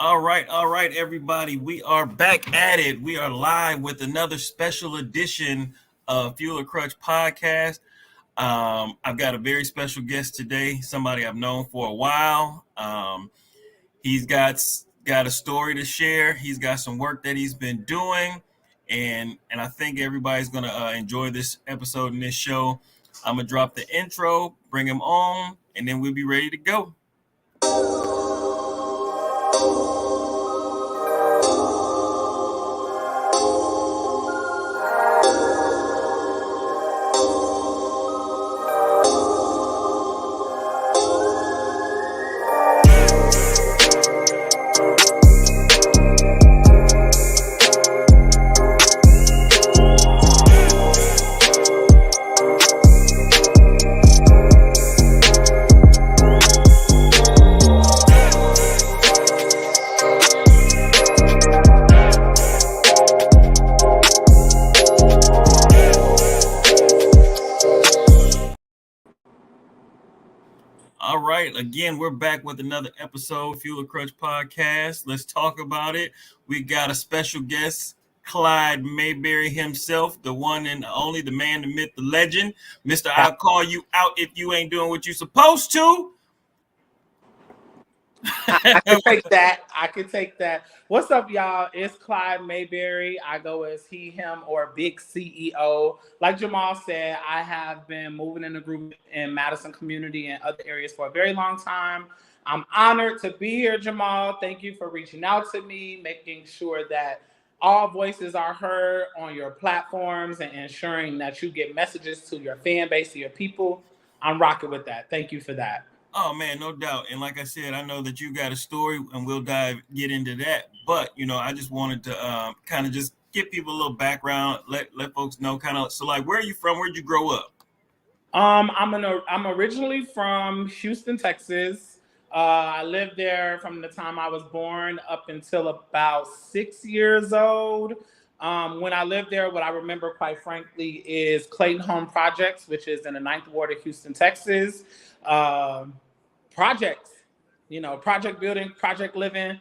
All right, everybody. We are back at it. We are live with another special edition of Fuel or Crutch podcast. I've got a very special guest today, somebody I've known for a while. He's got a story to share. He's got some work that he's been doing, and I think everybody's gonna enjoy this episode and this show. I'm gonna drop the intro, bring him on, and then we'll be ready to go. All right, again, we're back with another episode, Fuel or Crutch podcast. Let's talk about it. We got a special guest, Clyde Mayberry himself, the one and only, the man, the myth, the legend. Mister, I'll call you out if you ain't doing what you're supposed to. I can take that. I can take that. What's up, y'all? It's Clyde Mayberry. I go as he, him, or Big CEO. Like Jamal said, I have been moving in the group in Madison community and other areas for a very long time. I'm honored to be here, Jamal. Thank you for reaching out to me, making sure that all voices are heard on your platforms and ensuring that you get messages to your fan base, to your people. I'm rocking with that. Thank you for that. Oh man, no doubt. And like I said, I know that you got a story, and we'll get into that. But I just wanted to kind of just give people a little background, let folks know kind of. So, like, where are you from? Where'd you grow up? I'm originally from Houston, Texas. I lived there from the time I was born up until about 6 years old. When I lived there, what I remember, quite frankly, is Clayton Home Projects, which is in the 9th Ward of Houston, Texas. Projects, project building, project living,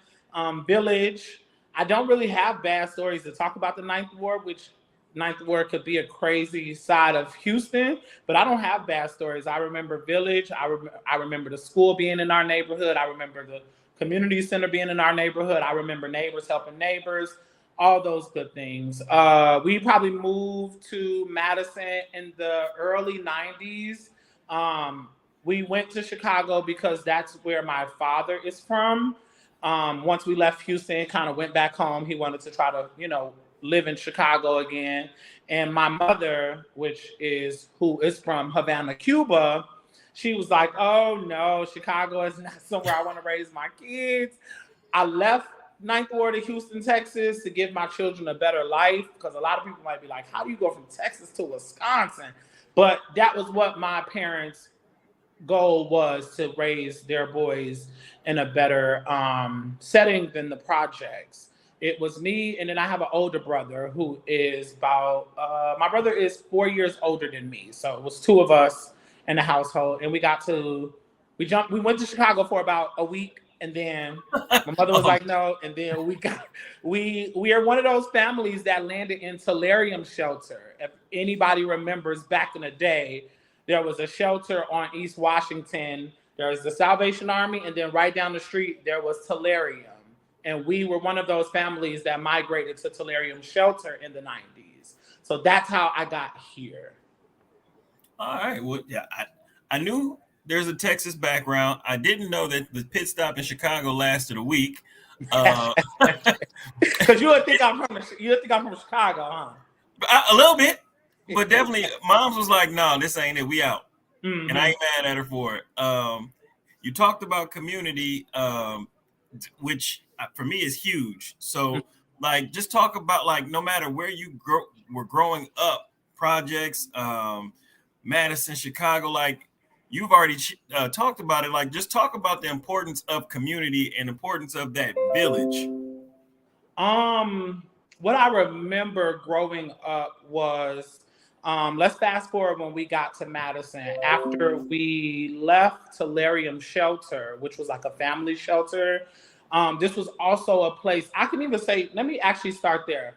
village. I don't really have bad stories to talk about the 9th Ward, which 9th Ward could be a crazy side of Houston, but I don't have bad stories. I remember village. I remember the school being in our neighborhood. I remember the community center being in our neighborhood. I remember neighbors helping neighbors, all those good things. We probably moved to Madison in the early 90s. We went to Chicago because that's where my father is from. Once we left Houston, kind of went back home. He wanted to try to, live in Chicago again. And my mother, who is from Havana, Cuba, she was like, oh no, Chicago is not somewhere I want to raise my kids. I left 9th Ward of Houston, Texas to give my children a better life, because a lot of people might be like, how do you go from Texas to Wisconsin? But that was what my parents' goal was, to raise their boys in a better setting than the projects. It was me, and then I have an older brother who is my brother is 4 years older than me. So it was two of us in the household, and we went to Chicago for about a week, and then my mother was like, no, and then we are one of those families that landed in Tellurium shelter. If anybody remembers, back in the day, there was a shelter on East Washington. There was the Salvation Army, and then right down the street, there was Tellurium. And we were one of those families that migrated to Tellurium shelter in the 90s. So that's how I got here. All right. Well, yeah, I knew there's a Texas background. I didn't know that the pit stop in Chicago lasted a week. Because you would think I'm from Chicago, huh? A little bit. But definitely, Mom's was like, no, this ain't it. We out. Mm-hmm. And I ain't mad at her for it. You talked about community, which for me is huge. So, like, just talk about, like, no matter where you were growing up, projects, Madison, Chicago, like, you've already talked about it. Like, just talk about the importance of community and importance of that village. What I remember growing up was, let's fast forward when we got to Madison. After we left Tellurium shelter, which was like a family shelter, This was also a place, I can even say, let me actually start there.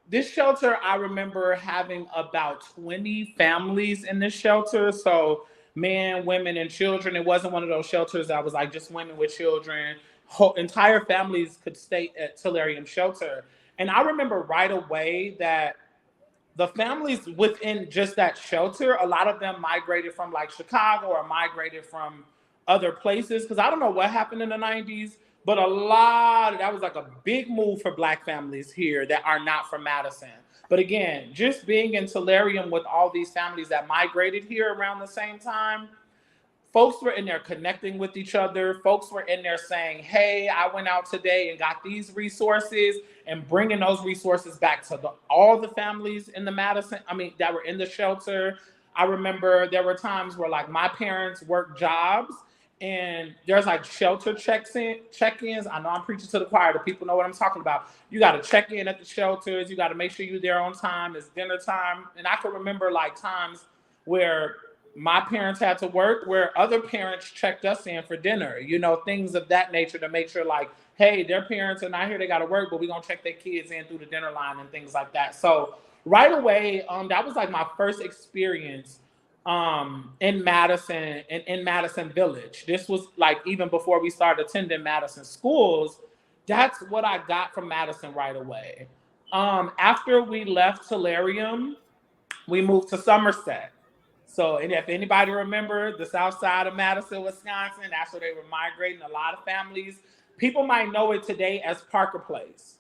This shelter, I remember having about 20 families in this shelter. So men, women, and children. It wasn't one of those shelters that was like just women with children. Whole, entire families could stay at Tellurium Shelter. And I remember right away that the families within just that shelter, a lot of them migrated from like Chicago or migrated from other places. Because I don't know what happened in the 90s, but that was like a big move for Black families here that are not from Madison. But again, just being in Tellurium with all these families that migrated here around the same time, folks were in there connecting with each other. Folks were in there saying, hey, I went out today and got these resources, and bringing those resources back to all the families in the that were in the shelter. I remember there were times where like my parents worked jobs and there's like shelter check-ins. I know I'm preaching to the choir. The people know what I'm talking about. You got to check in at the shelters. You got to make sure you're there on time. It's dinner time. And I can remember like times where my parents had to work, where other parents checked us in for dinner, things of that nature, to make sure like, hey, their parents are not here, they got to work, but we're going to check their kids in through the dinner line and things like that. So right away, that was like my first experience in Madison and in Madison Village. This was like even before we started attending Madison schools. That's what I got from Madison right away. After we left Tellurium, we moved to Somerset. So, and if anybody remember the south side of Madison, Wisconsin, that's where they were migrating a lot of families. People might know it today as Parker Place.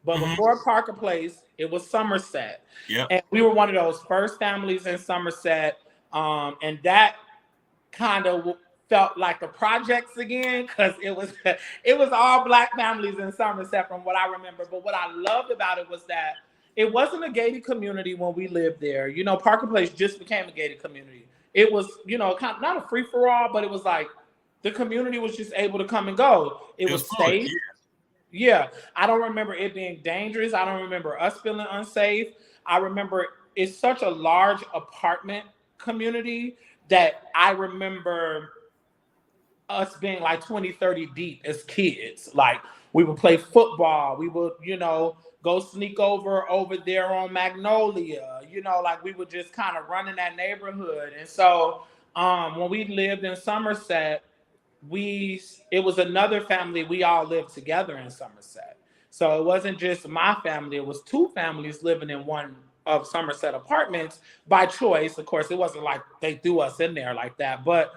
But before Parker Place, it was Somerset. Yep. And we were one of those first families in Somerset. And that kind of felt like the projects again, because it was all Black families in Somerset from what I remember. But what I loved about it was that it wasn't a gated community when we lived there. Parker Place just became a gated community. It was, kind of not a free for all, but it was like the community was just able to come and go. It was safe. Yeah. I don't remember it being dangerous. I don't remember us feeling unsafe. I remember it's such a large apartment community that I remember us being like 20, 30 deep as kids. Like we would play football. We would, go sneak over there on Magnolia. Like we would just kind of run in that neighborhood. And so when we lived in Somerset, it was another family. We all lived together in Somerset. So it wasn't just my family. It was two families living in one of Somerset apartments by choice. Of course, it wasn't like they threw us in there like that. But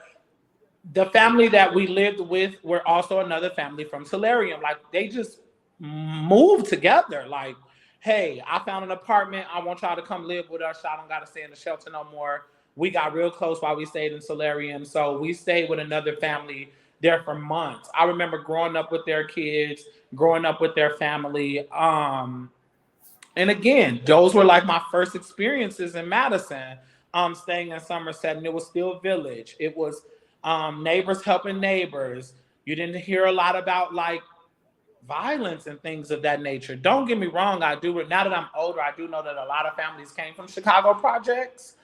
the family that we lived with were also another family from Tellurium. Like they just moved together. Like, hey, I found an apartment. I want y'all to come live with us. I don't got to stay in the shelter no more. We got real close while we stayed in Tellurium. So we stayed with another family there for months. I remember growing up with their kids, growing up with their family. And again, those were like my first experiences in Madison, staying in Somerset, and it was still village. It was neighbors helping neighbors. You didn't hear a lot about like violence and things of that nature. Don't get me wrong, now that I'm older, I do know that a lot of families came from Chicago projects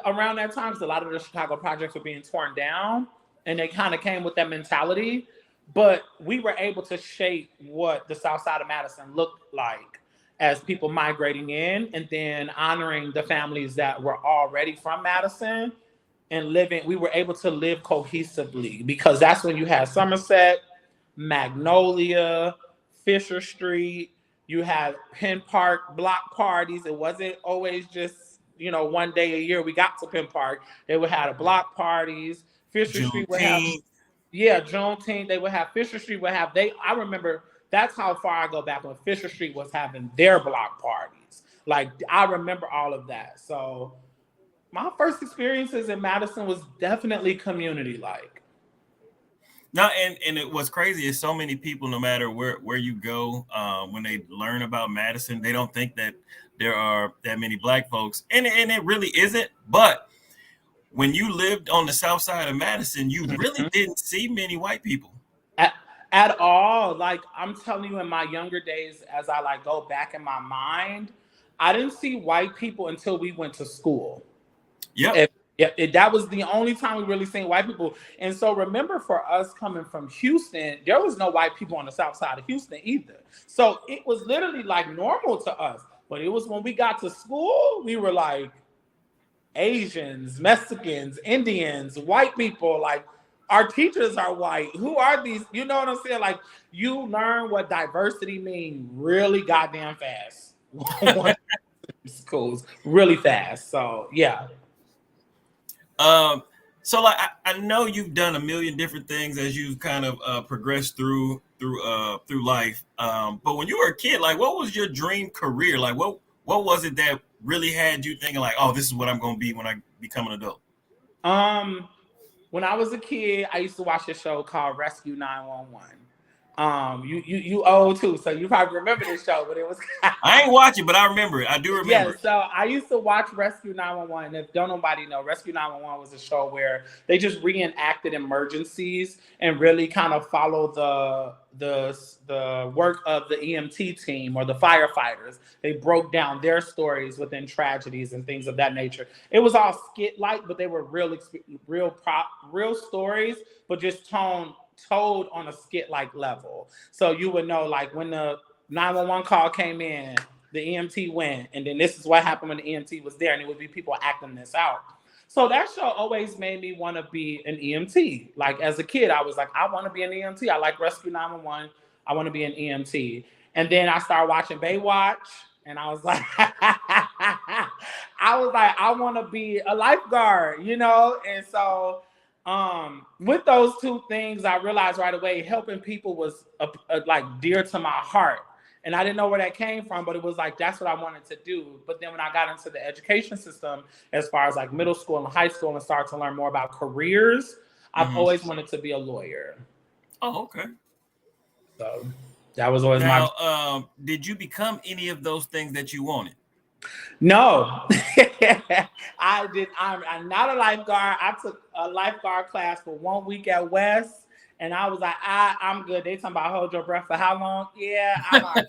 around that time, because a lot of the Chicago projects were being torn down, and they kind of came with that mentality. But we were able to shape what the south side of Madison looked like as people migrating in, and then honoring the families that were already from Madison and living. We were able to live cohesively, because that's when you had Somerset, Magnolia, Fisher Street. You had Penn Park block parties. It wasn't always just, one day a year we got to Penn Park. They would have block parties. Fisher Street would have, Juneteenth. They would have, Fisher Street would have, I remember that's how far I go back when Fisher Street was having their block parties. Like, I remember all of that. So my first experiences in Madison was definitely community-like. No, and it was crazy is so many people, no matter where you go, when they learn about Madison, they don't think that there are that many Black folks, and it really isn't. But when you lived on the south side of Madison, you really didn't see many white people at all. Like, I'm telling you, in my younger days, as I like go back in my mind, I didn't see white people until we went to school. Yeah. Yeah, that was the only time we really seen white people. And so remember, for us coming from Houston, there was no white people on the south side of Houston either. So it was literally like normal to us. But it was when we got to school, we were like Asians, Mexicans, Indians, white people. Like, our teachers are white. Who are these? You know what I'm saying? Like, you learn what diversity means really goddamn fast. Schools really fast. So yeah. Um, so like I know you've done a million different things as you've kind of progressed through life. But when you were a kid, like what was your dream career? Like what was it that really had you thinking like, oh, this is what I'm going to be when I become an adult? Um, when I was a kid, I used to watch a show called Rescue 911. You old too, so you probably remember this show, but it was I ain't watching, but I remember it. I do remember yeah. it. So I used to watch Rescue 911. If don't nobody know, Rescue 911 was a show where they just reenacted emergencies and really kind of follow the work of the EMT team or the firefighters. They broke down their stories within tragedies and things of that nature. It was all skit like, but they were real stories, but just told on a skit like level. So you would know, like, when the 911 call came in, the EMT went, and then this is what happened when the EMT was there, and it would be people acting this out. So that show always made me want to be an EMT. Like, as a kid, I was like, I want to be an EMT. I like Rescue 911. I want to be an EMT. And then I started watching Baywatch, and I was like, I want to be a lifeguard, you know? And so with those two things, I realized right away helping people was like dear to my heart. And I didn't know where that came from, but it was like, that's what I wanted to do. But then when I got into the education system, as far as like middle school and high school, and started to learn more about careers, I've always wanted to be a lawyer. Oh, okay. So that was always my. Now, did you become any of those things that you wanted? No, I did. I'm not a lifeguard. I took a lifeguard class for 1 week at West, and I was like, I'm good. They talking about hold your breath for how long? Yeah, I'm all right.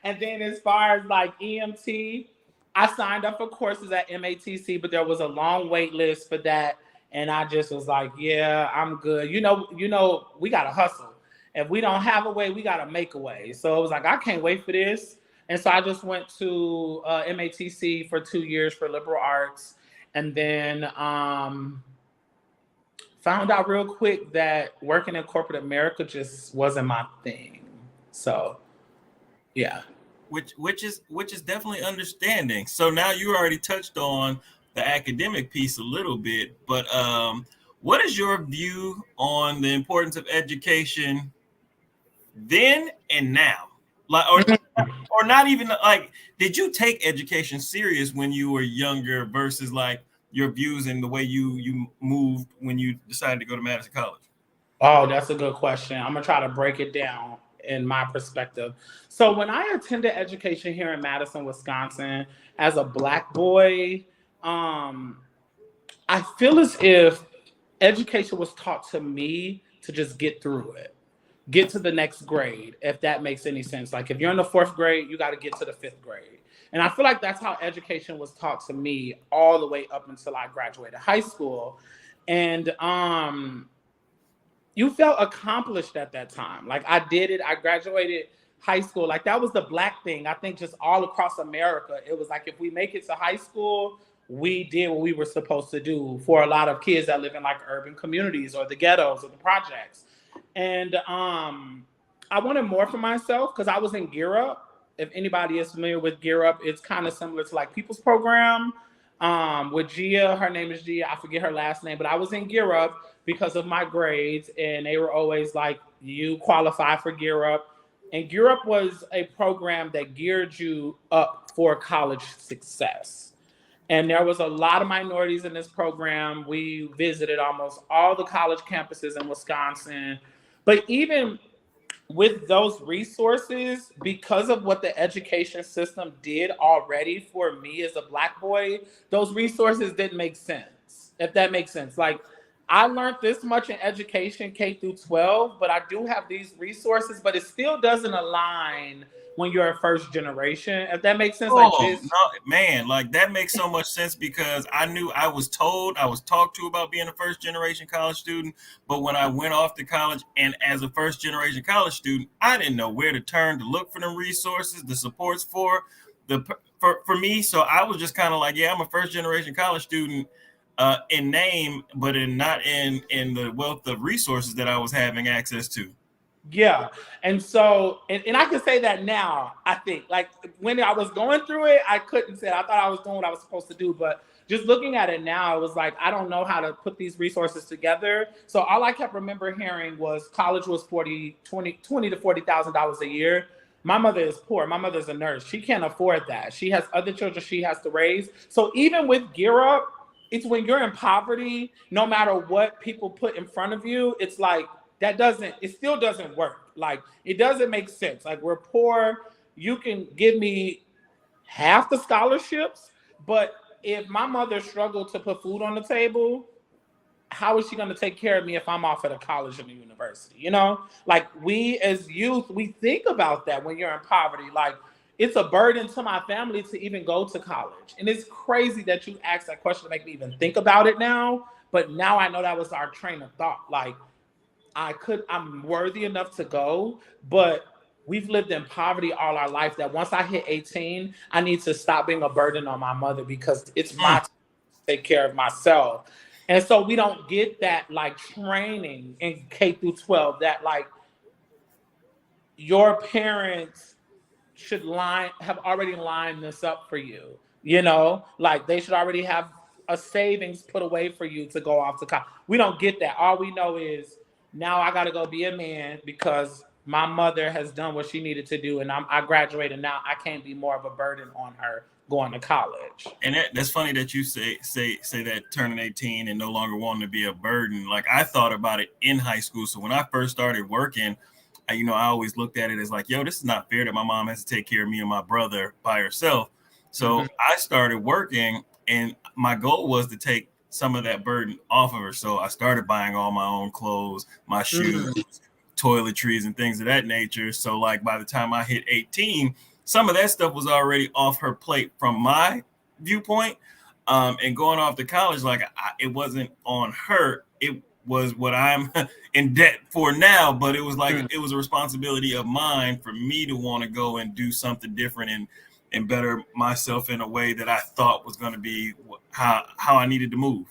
And then as far as like EMT, I signed up for courses at MATC, but there was a long wait list for that, and I just was like, yeah, I'm good. You know, we gotta hustle. If we don't have a way, we gotta make a way. So it was like, I can't wait for this. And so I just went to MATC for 2 years for liberal arts, and then found out real quick that working in corporate America just wasn't my thing. So, yeah. Which is definitely understanding. So now you already touched on the academic piece a little bit, but what is your view on the importance of education then and now? Like, or not even like, did you take education serious when you were younger versus like your views and the way you moved when you decided to go to Madison College? Oh, that's a good question. I'm gonna try to break it down in my perspective. So when I attended education here in Madison, Wisconsin, as a Black boy, I feel as if education was taught to me to just get through it, get to the next grade, if that makes any sense. Like, if you're in the 4th grade, you got to get to the 5th grade. And I feel like that's how education was taught to me all the way up until I graduated high school. And you felt accomplished at that time. Like, I did it. I graduated high school. Like, that was the Black thing. I think just all across America, it was like, if we make it to high school, we did what we were supposed to do, for a lot of kids that live in like urban communities or the ghettos or the projects. And I wanted more for myself because I was in Gear Up. If anybody is familiar with Gear Up, it's kind of similar to like People's Program with Gia. Her name is Gia. I forget her last name, but I was in Gear Up because of my grades, and they were always like, you qualify for Gear Up. And Gear Up was a program that geared you up for college success. And there was a lot of minorities in this program. We visited almost all the college campuses in Wisconsin. But even with those resources, because of what the education system did already for me as a Black boy, those resources didn't make sense, if that makes sense. Like, I learned this much in education, K through 12, but I do have these resources, but it still doesn't align when you're a first generation. If that makes sense, like Oh this. no, man, like that makes so much sense because I knew I was told, I was talked to about being a first generation college student. But when I went off to college and as a first generation college student, I didn't know where to turn to look for the resources, the supports for me. So I was just kind of like, yeah, I'm a first generation college student in name, but in not in the wealth of resources that I was having access to. Yeah. And so, and I can say that now, I think. Like when I was going through it, I couldn't say it. I thought I was doing what I was supposed to do. But just looking at it now, it was like, I don't know how to put these resources together. So all I kept remember hearing was college was 20 to $40,000 a year. My mother is poor. My mother's a nurse. She can't afford that. She has other children she has to raise. So even with Gear Up, it's when you're in poverty, no matter what people put in front of you, it's like that doesn't, it still doesn't work. Like it doesn't make sense. Like we're poor. You can give me half the scholarships, but if my mother struggled to put food on the table, how is she going to take care of me if I'm off at a college and a university? You know, like we as youth, we think about that when you're in poverty. Like it's a burden to my family to even go to college. And it's crazy that you asked that question to make me even think about it now. But now I know that was our train of thought. Like I'm worthy enough to go, but we've lived in poverty all our life that once I hit 18, I need to stop being a burden on my mother because it's my Mm, time to take care of myself. And so we don't get that like training in K through 12 that like your parents should have already lined this up for you. You know, like they should already have a savings put away for you to go off to college. We don't get that. All we know is now I got to go be a man because my mother has done what she needed to do, and I graduated now. I can't be more of a burden on her going to college. and that's funny that you say that turning 18 and no longer wanting to be a burden. Like I thought about it in high school. So when I first started working, I always looked at it as like, yo, this is not fair that my mom has to take care of me and my brother by herself. So Mm-hmm. I started working, and my goal was to take some of that burden off of her. So I started buying all my own clothes, my shoes, Mm-hmm. toiletries, and things of that nature. So like by the time I hit 18, some of that stuff was already off her plate from my viewpoint. And going off to college, like it wasn't on her. It was what I'm in debt for now, but it was like it was a responsibility of mine for me to want to go and do something different and better myself in a way that I thought was going to be how I needed to move.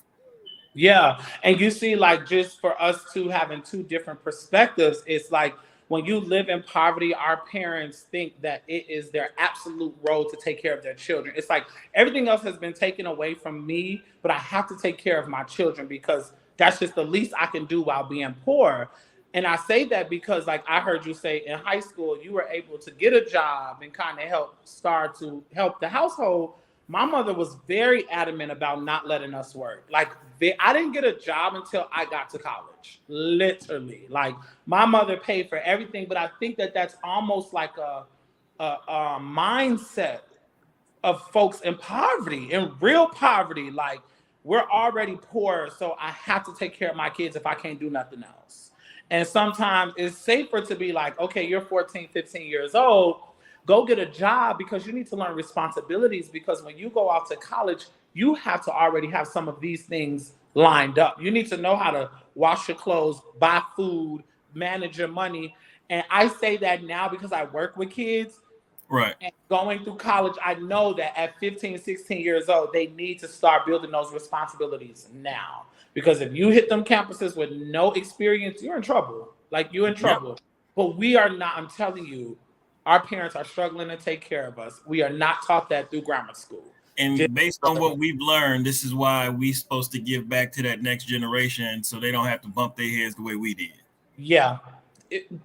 Yeah. And you see, like, just for us two having two different perspectives, it's like when you live in poverty, our parents think that it is their absolute role to take care of their children. It's like everything else has been taken away from me, but I have to take care of my children because that's just the least I can do while being poor. And I say that because, like, I heard you say in high school, you were able to get a job and kind of start to help the household. My mother was very adamant about not letting us work. Like, I didn't get a job until I got to college, literally. Like, my mother paid for everything, but I think that that's almost like a mindset of folks in poverty, in real poverty. Like, we're already poor, so I have to take care of my kids if I can't do nothing else. And sometimes it's safer to be like, okay, you're 14, 15 years old, go get a job because you need to learn responsibilities. Because when you go off to college, you have to already have some of these things lined up. You need to know how to wash your clothes, buy food, manage your money. And I say that now because I work with kids Right. and going through college, I know that at 15, 16 years old, they need to start building those responsibilities now. Because if you hit them campuses with no experience, you're in trouble. Like you're in Yep. trouble. But we are not, I'm telling you, our parents are struggling to take care of us. We are not taught that through grammar school. Just, And based on what we've learned, this is why we supposed to give back to that next generation so they don't have to bump their heads the way we did. yeah,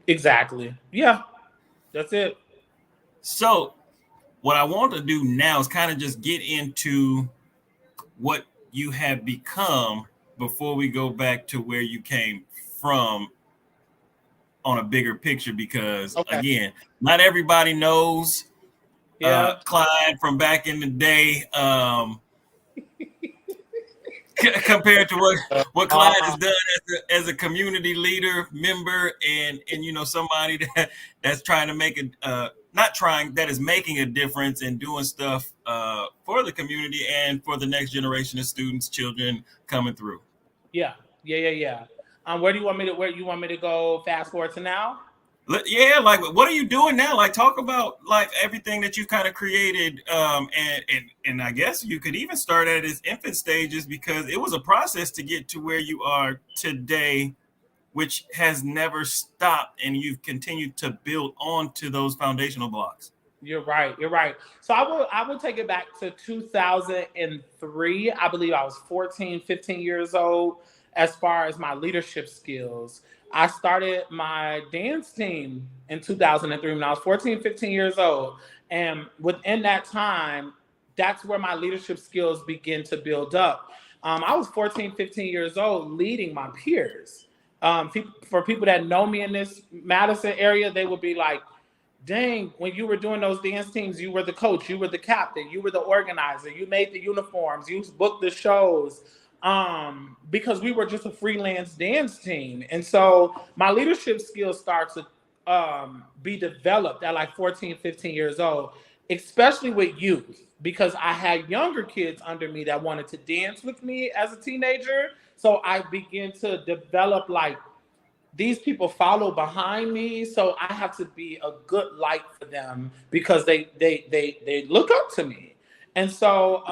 exactly. Yeah, that's it. So what I want to do now is kind of just get into what you have become before we go back to where you came from on a bigger picture, because Okay. again, not everybody knows Yeah. Clyde from back in the day. compared to what Clyde has Uh, done as a community leader member and somebody that's trying to make a not trying that is making a difference and doing stuff for the community and for the next generation of students, children coming through. yeah, yeah. Where do you want me to? Where you want me to go? Fast forward to now. Yeah, like what are you doing now? Like talk about like everything that you kind of created, and I guess you could even start at its infant stages because it was a process to get to where you are today, which has never stopped, and you've continued to build onto those foundational blocks. You're right. You're right. So I will take it back to 2003. I believe I was 14, 15 years old as far as my leadership skills. I started my dance team in 2003 when I was 14, 15 years old. And within that time, that's where my leadership skills begin to build up. I was 14, 15 years old leading my peers. For people that know me in this Madison area, they would be like, dang, when you were doing those dance teams, you were the coach, you were the captain, you were the organizer, you made the uniforms, you booked the shows. Because we were just a freelance dance team. And so my leadership skills start to be developed at like 14, 15 years old, especially with youth, because I had younger kids under me that wanted to dance with me as a teenager. So I began to develop like these people follow behind me, so I have to be a good light for them because they look up to me. And so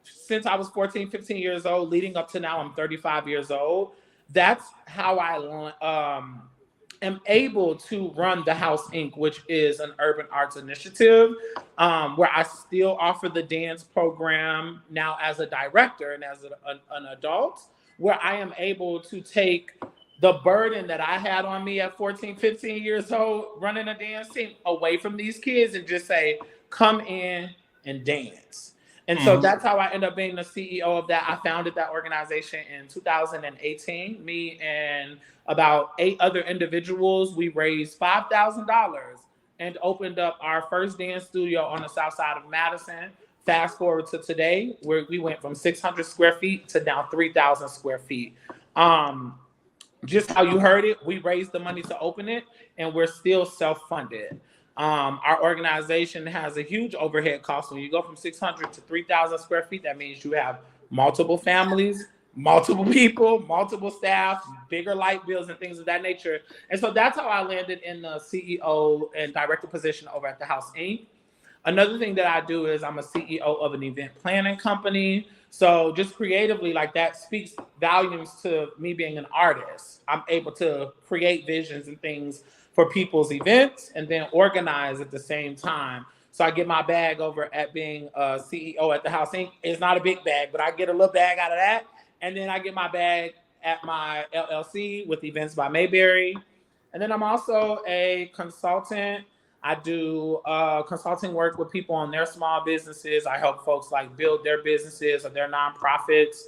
since I was 14, 15 years old leading up to now I'm 35 years old, that's how I am able to run the House Inc., which is an urban arts initiative, where I still offer the dance program now as a director and as an adult, where I am able to take the burden that I had on me at 14, 15 years old, running a dance team away from these kids and just say, come in and dance. And so Mm-hmm. that's how I ended up being the CEO of that. I founded that organization in 2018. Me and about 8 other individuals, we raised $5,000 and opened up our first dance studio on the south side of Madison. Fast forward to today, where we went from 600 square feet to now 3,000 square feet. Just how you heard it, we raised the money to open it, and we're still self-funded. Our organization has a huge overhead cost. When you go from 600 to 3,000 square feet, that means you have multiple families, multiple people, multiple staff, bigger light bills, and things of that nature. And so that's how I landed in the CEO and director position over at the House Inc. Another thing that I do is I'm a CEO of an event planning company. So just creatively, like that speaks volumes to me being an artist. I'm able to create visions and things for people's events and then organize at the same time. So I get my bag over at being a CEO at the House Inc. It's not a big bag, but I get a little bag out of that. And then I get my bag at my LLC with Events by Mayberry. And then I'm also a consultant. I do consulting work with people on their small businesses. I help folks like build their businesses or their nonprofits.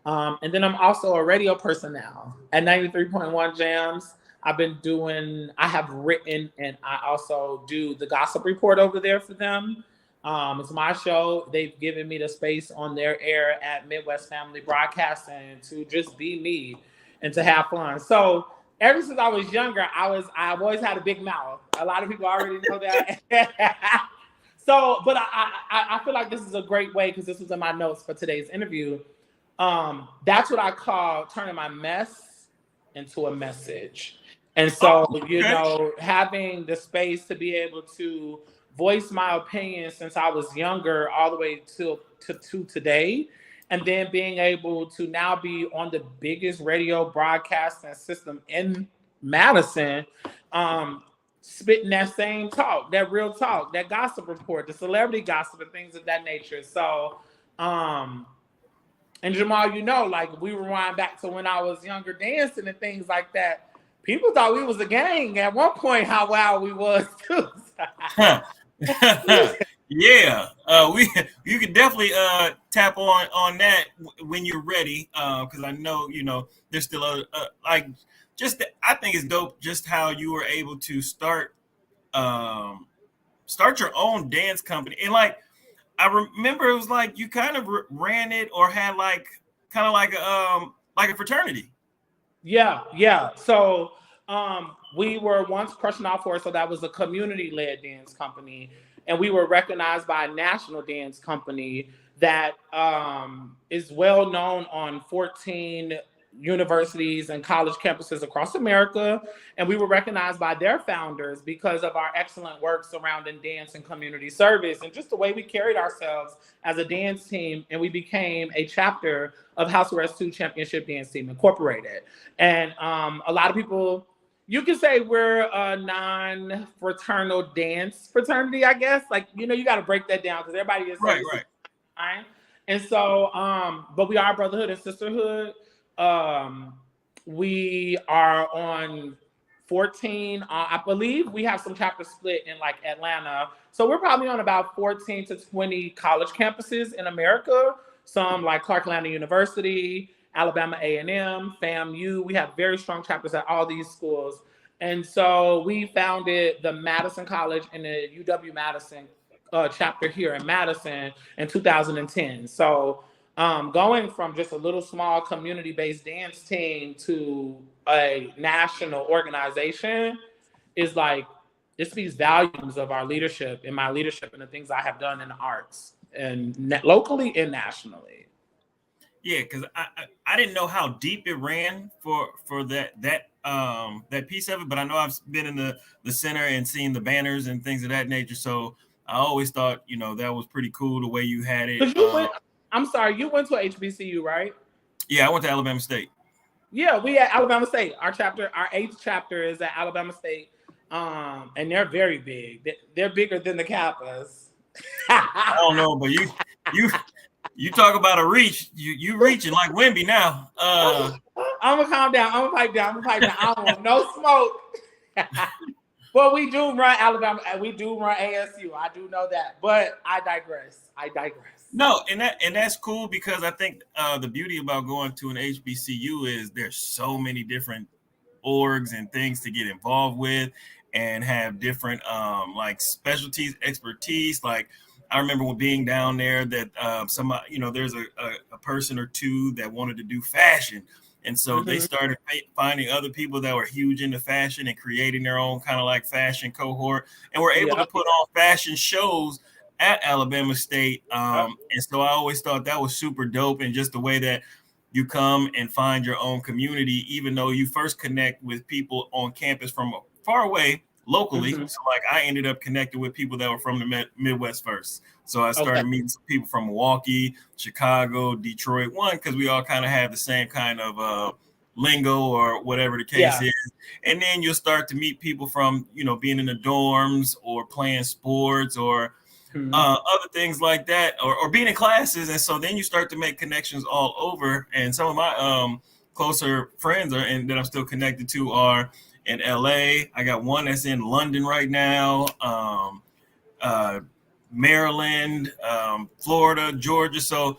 And then I'm also a radio person now at 93.1 Jams. I have written, and I also do the gossip report over there for them. It's my show. They've given me the space on their air at Midwest Family Broadcasting to just be me and to have fun. So ever since I was younger, I've always had a big mouth. A lot of people already know that. So, but I feel like this is a great way because this was in my notes for today's interview. That's what I call turning my mess into a message. And so, Oh, okay. having the space to be able to voice my opinion since I was younger, all the way to today, and then being able to now be on the biggest radio broadcasting system in Madison, spitting that same talk, that real talk, that gossip report, the celebrity gossip, and things of that nature. So, and Jamal, like we rewind back to when I was younger dancing and things like that. People thought we was a gang at one point, how wild we was too. Huh. Yeah, we you can definitely tap on that when you're ready, because I know there's still like I think it's dope just how you were able to um, start your own dance company and like I remember it was like you kind of ran it or had like kind of like a fraternity. Yeah. So we were once Crushing Out For, so that was a community-led dance company, and we were recognized by a national dance company that is well known on 14 universities and college campuses across America. And we were recognized by their founders because of our excellent work surrounding dance and community service and just the way we carried ourselves as a dance team. And we became a chapter of House Arrest 2 Championship Dance Team Incorporated. And a lot of people, you can say we're a non-fraternal dance fraternity, I guess. Like, you know, you got to break that down because everybody is Right. right. And so, but we are brotherhood and sisterhood. We are on 14. I believe we have some chapters split in like Atlanta. So we're probably on about 14 to 20 college campuses in America. Some like Clark Atlanta University, Alabama A&M, FAMU. We have very strong chapters at all these schools. And so we founded the Madison College and the UW-Madison chapter here in Madison in 2010. So going from just a little small community-based dance team to a national organization is like, it speaks volumes of our leadership and my leadership and the things I have done in the arts and locally and nationally. Yeah, because I didn't know how deep it ran for that piece of it, but I know I've been in the center and seen the banners and things of that nature. So I always thought, you know, that was pretty cool the way you had it. I'm sorry, you went to HBCU, right? Yeah, I went to Alabama State. Yeah, we at Alabama State. Our 8th chapter is at Alabama State, and they're very big. They're bigger than the Kappas. I don't know, but you talk about a reach. You reaching like Wemby now. I'm gonna calm down. I'm gonna pipe down. I don't want no smoke. But we do run Alabama. We do run ASU. I do know that. But I digress. No, and that's cool because I think the beauty about going to an HBCU is there's so many different orgs and things to get involved with and have different like specialties, expertise. Like I remember being down there that somebody, you know, there's a person or two that wanted to do fashion. And so they started finding other people that were huge into fashion and creating their own kind of like fashion cohort. And were able to put on fashion shows at Alabama State. And so I always thought that was super dope. And just the way that you come and find your own community, even though you first connect with people on campus from far away locally. So like I ended up connecting with people that were from the Midwest first. So I started meeting some people from Milwaukee, Chicago, Detroit, because we all kind of have the same kind of lingo or whatever the case is. And then you'll start to meet people from, you know, being in the dorms or playing sports or other things like that, or being in classes. And so then you start to make connections all over. And some of my closer friends and that I'm still connected to are in LA. I got one that's in London right now, Maryland, Florida, Georgia. So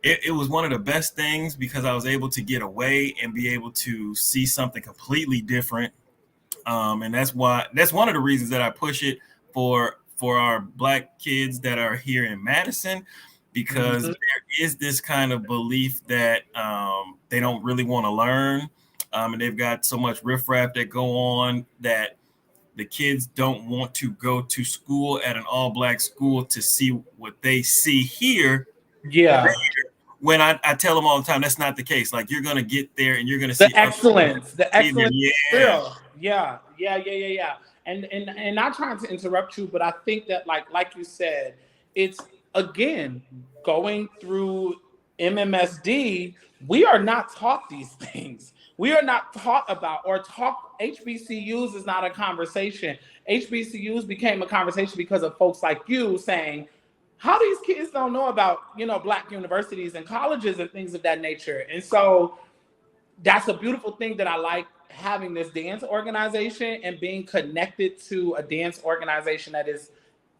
it was one of the best things because I was able to get away and be able to see something completely different. And that's one of the reasons that I push it for our Black kids that are here in Madison, because there is this kind of belief that they don't really want to learn. And they've got so much riffraff that go on that the kids don't want to go to school at an all-Black school to see what they see here. Yeah. When I tell them all the time, that's not the case. Like you're going to get there and you're going to see the excellence. Yeah. And not trying to interrupt you, but I think that like you said, it's again going through MMSD. We are not taught these things. We are not taught about or talk. HBCUs is not a conversation. HBCUs became a conversation because of folks like you saying, how these kids don't know about, you know, Black universities and colleges and things of that nature. And so that's a beautiful thing that I like having this dance organization and being connected to a dance organization that is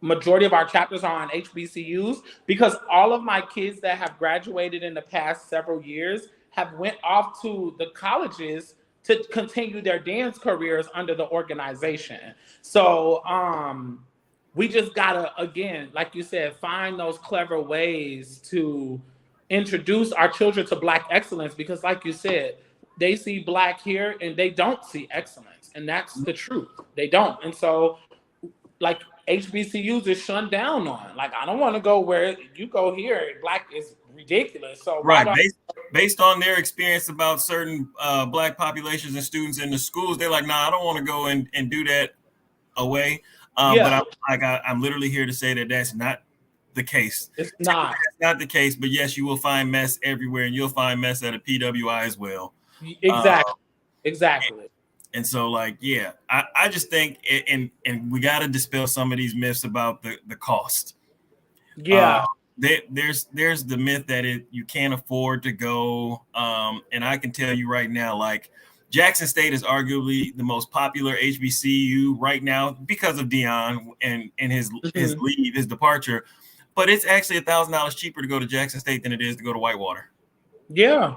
majority of our chapters are on HBCUs, because all of my kids that have graduated in the past several years have went off to the colleges to continue their dance careers under the organization. So we just gotta, again, like you said, find those clever ways to introduce our children to Black excellence, because like you said, they see Black here and they don't see excellence, and that's the truth. They don't. And so like HBCUs is shunned down on. Like, I don't want to go where you go here. Black is ridiculous. So why Right. don't Based on their experience about certain Black populations and students in the schools, they're like, nah, I don't want to go and do that away. But yeah, I'm literally here to say that that's not the case. it's Typically, not. that's not the case. But yes, you will find mess everywhere, and you'll find mess at a PWI as well. Uh, Exactly. Exactly. and so, like, yeah, I just think, and we got to dispel some of these myths about the cost. Uh, Yeah. there's the myth that you can't afford to go, and I can tell you right now, like, Jackson State is arguably the most popular HBCU right now because of Dion and his Mhm. leave, his departure. But it's actually $1,000 cheaper to go to Jackson State than it is to go to Whitewater. Yeah.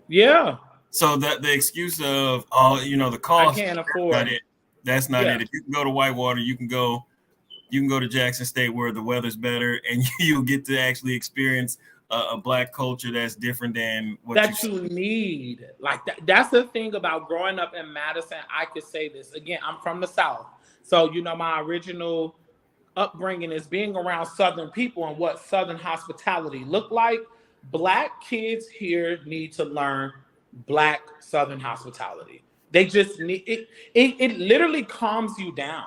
Yeah. So the excuse of, the I cost, can't that's not afford. it. That's not Yeah. it. If you can go to Whitewater, you can go to Jackson State where the weather's better, and you'll get to actually experience a Black culture that's different than what you That see. you need. Like that's the thing about growing up in Madison. I could say this again. I'm from the South, so my original upbringing is being around Southern people and what Southern hospitality look like. Black kids here need to learn Black Southern hospitality. They just need it. It literally calms you down.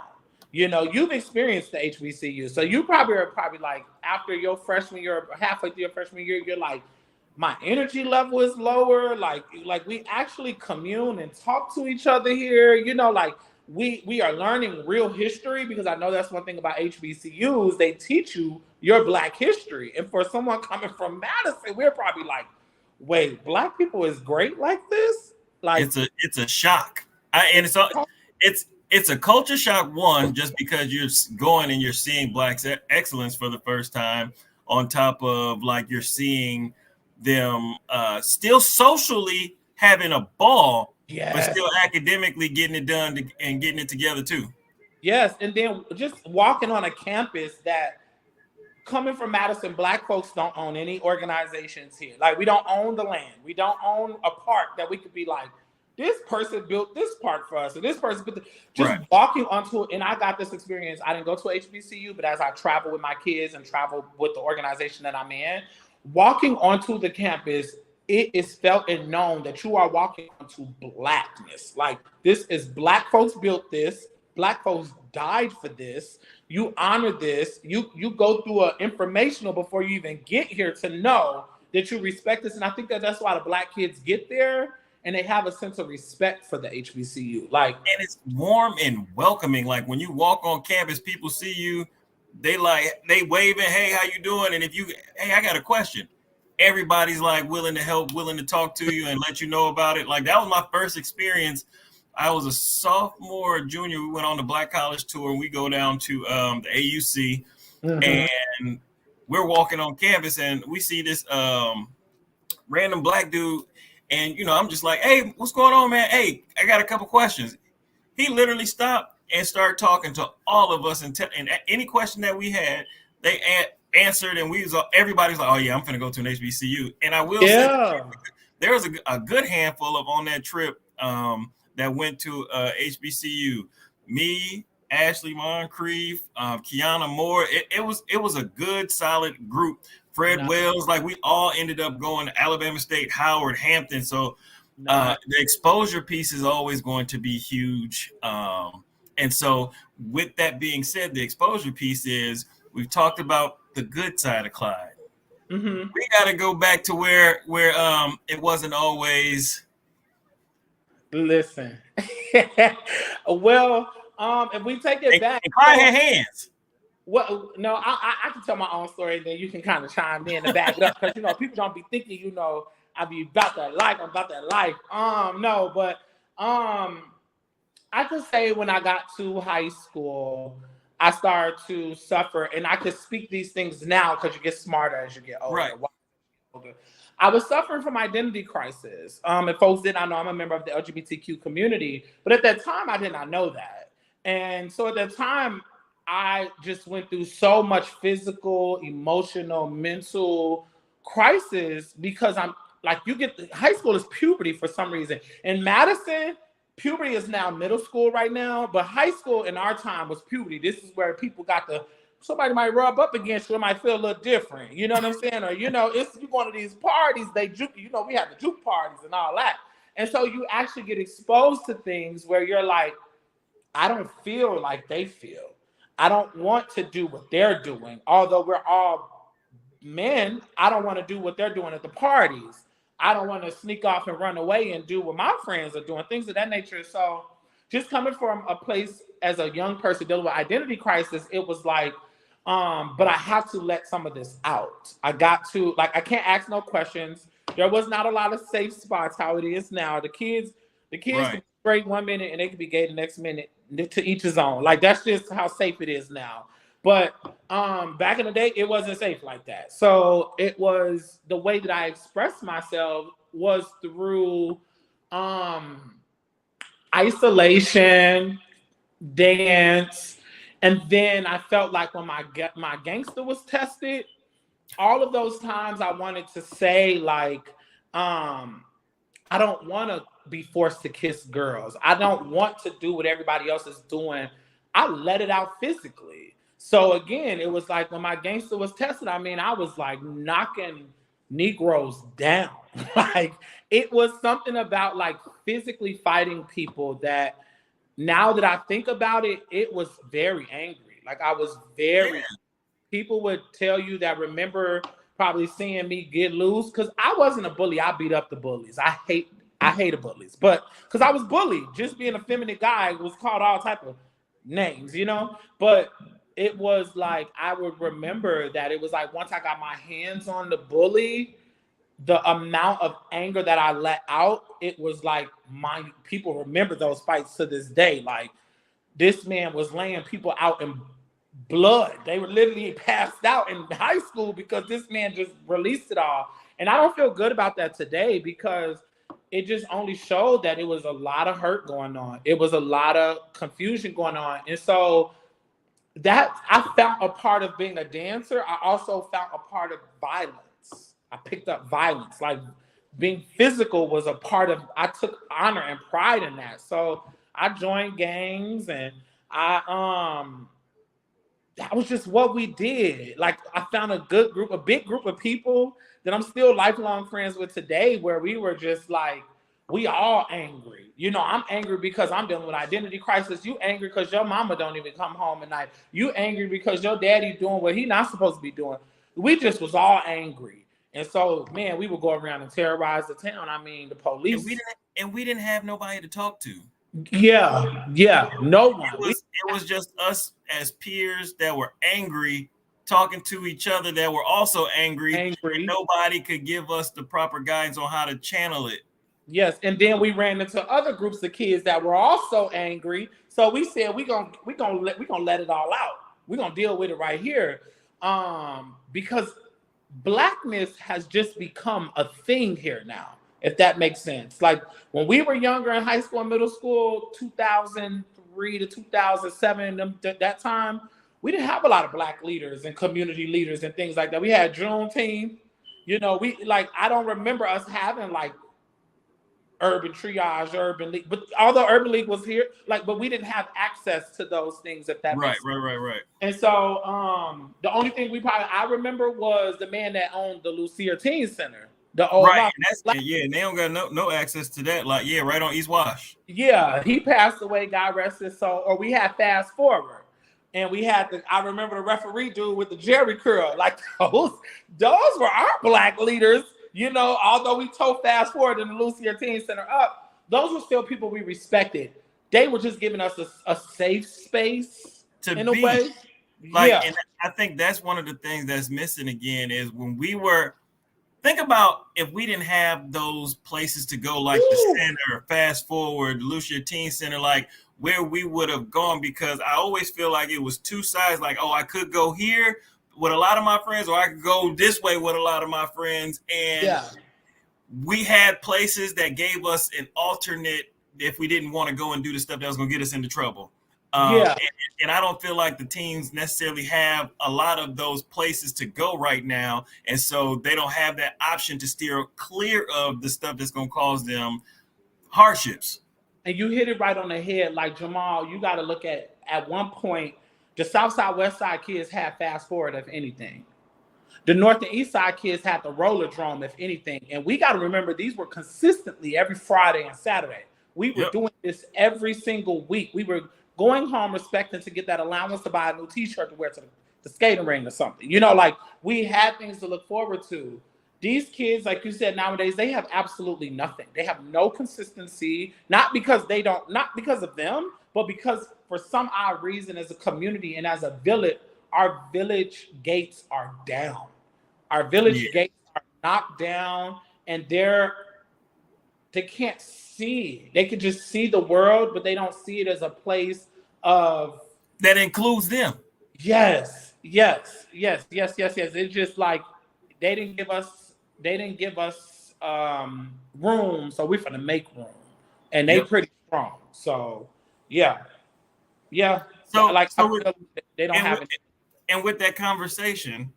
You've experienced the HBCU, so you probably are like after your freshman year, halfway through your freshman year, you're like, my energy level is lower. Like we actually commune and talk to each other here. Like we are learning real history, because I know that's one thing about HBCUs. They teach you your Black history. And for someone coming from Madison, we're probably like, wait, Black people is great like this? Like, It's a shock. It's a culture shock, one, just because you're going and you're seeing Black excellence for the first time, on top of, like, you're seeing them still socially having a ball, but yes. still academically getting it done and getting it together too. Yes. And then just walking on a campus that, coming from Madison, Black folks don't own any organizations here. Like, we don't own the land. We don't own a park that we could be like, this person built this park for us, and this person built just Right. walking onto it. And I got this experience. I didn't go to HBCU, but as I travel with my kids and travel with the organization that I'm in, walking onto the campus, it is felt and known that you are walking onto Blackness. Like, this is Black folks built this. Black folks died for this. You honor this. You go through an informational before you even get here to know that you respect this. And I think that that's why the Black kids get there and they have a sense of respect for the HBCU. Like, And it's warm and welcoming. Like, when you walk on campus, people see you, they waving, hey, how you doing? And hey, I got a question. Everybody's like willing to help, willing to talk to you and let you know about it. Like, that was my first experience. I was a sophomore or junior. We went on the Black College tour, and we go down to the AUC, mhm. and we're walking on campus, and we see this random Black dude, and I'm just like, hey, what's going on, man? Hey, I got a couple questions. He literally stopped and started talking to all of us, and any question that we had, they answered, and everybody's like, oh yeah, I'm gonna go to an HBCU. And I will say, Yeah. there was a good handful on that trip that went to HBCU. Me, Ashley Moncrief, Kiana Moore. It was a good, solid group. Fred No, Wells, like, we all ended up going to Alabama State, Howard, Hampton. So no. the exposure piece is always going to be huge. And so, with that being said, the exposure piece is, we've talked about the good side of Clyde. Hmm. We got to go back to where it wasn't always. Listen. Well, if we take it back, And Clyde had hands. well, no, I can tell my own story, and then you can kind of chime in and back it up, because people don't be thinking I be about that life. I'm about that life. No, but I could say when I got to high school, I started to suffer, and I could speak these things now because you get smarter as you get older. Right. I was suffering from identity crisis. And folks did not know I'm a member of the LGBTQ community, but at that time I did not know that. And so at that time, I just went through so much physical, emotional, mental crisis because I'm like, high school is puberty for some reason. In Madison, puberty is now middle school right now, but high school in our time was puberty. This is where people got somebody might rub up against you, it might feel a little different. You know what I'm saying? Or, it's one of these parties, they juke, we have the juke parties and all that. And so you actually get exposed to things where you're like, I don't feel like they feel. I don't want to do what they're doing. Although we're all men, I don't want to do what they're doing at the parties. I don't want to sneak off and run away and do what my friends are doing, things of that nature. So just coming from a place as a young person dealing with identity crisis, it was like, but I have to let some of this out. I got to, I can't ask no questions. There was not a lot of safe spots how it is now. The kids right. Can be straight 1 minute and they can be gay the next minute, to each his own. That's just how safe it is now. But back in the day, it wasn't safe like that. So it was, the way that I expressed myself was through isolation, dance, and then I felt like when my gangster was tested, all of those times I wanted to say I don't want to be forced to kiss girls. I don't want to do what everybody else is doing. I let it out physically. So again, it was like when my gangster was tested, I was like knocking Negroes down. It was something about physically fighting people that, now that I think about it, it was very angry. I was very, people would tell you that remember probably seeing me get loose, because I wasn't a bully. I beat up the bullies. I hated bullies, but because I was bullied, just being a feminine guy was called all type of names, but it was I would remember that it was once I got my hands on the bully, the amount of anger that I let out, it was people remember those fights to this day. This man was laying people out in blood. They were literally passed out in high school because this man just released it all. And I don't feel good about that today, because it just only showed that it was a lot of hurt going on. It was a lot of confusion going on. And so that I found a part of being a dancer. I also found a part of violence. I picked up violence. Being physical was a part of, I took honor and pride in that. So I joined gangs, and that was just what we did. I found a big group of people that I'm still lifelong friends with today, where we were just we all angry. I'm angry because I'm dealing with identity crisis. You angry because your mama don't even come home at night. You angry because your daddy doing what he not supposed to be doing. We just was all angry. And so, man, we would go around and terrorize the town. The police. And we didn't have nobody to talk to. Yeah, no one. It was just us as peers that were angry, talking to each other that were also angry. And nobody could give us the proper guidance on how to channel it. Yes, and then we ran into other groups of kids that were also angry. So we said we gonna let it all out. We're gonna deal with it right here, because Blackness has just become a thing here now. If that makes sense. When we were younger in high school and middle school, 2003 to 2007, that time, we didn't have a lot of Black leaders and community leaders and things like that. We had Juneteenth. I don't remember us having urban triage, urban league, but although urban league was here, but we didn't have access to those things. If that makes sense. Right. And so, the only thing I remember was the man that owned the Lucia Teen Center. The old right, and they don't got no access to that. Right on East Wash. Yeah, he passed away, God rest his soul. Or we had Fast Forward, and we had I remember the referee dude with the Jerry curl. Those were our Black leaders. Although we tore Fast Forward in the Lucia Teen Center up, those were still people we respected. They were just giving us a safe space in a way. And I think that's one of the things that's missing again is when we were. Think about if we didn't have those places to go, the center, Fast Forward, Lucia Teen Center, where we would have gone, because I always feel like it was two sides. I could go here with a lot of my friends, or I could go this way with a lot of my friends. And we had places that gave us an alternate if we didn't want to go and do the stuff that was going to get us into trouble. Yeah. And I don't feel like the teams necessarily have a lot of those places to go right now, and so they don't have that option to steer clear of the stuff that's going to cause them hardships. And you hit it right on the head. Like Jamal, you got to look at one point, the South Side, West Side kids had fast forward, if anything. The North and East Side kids had the roller drum, if anything. And we got to remember these were consistently every Friday and Saturday. We were Yep. doing this every single week. We were going home expecting to get that allowance to buy a new T-shirt to wear to the skating ring or something. You know, like we had things to look forward to. These kids, like you said, nowadays they have absolutely nothing. They have no consistency, not because they don't, not because of them, but because for some odd reason, as a community and as a village, our village gates are down. Our Yeah. village gates are knocked down, and they can't see. They can just see the world, but they don't see it as a place of That includes them. yes, yes, yes, yes, yes, yes. It's just like they didn't give us room, so we're gonna make room, and they Yep. pretty strong. So yeah, yeah. So Like I so with, feel they don't and have with, it. and with that conversation,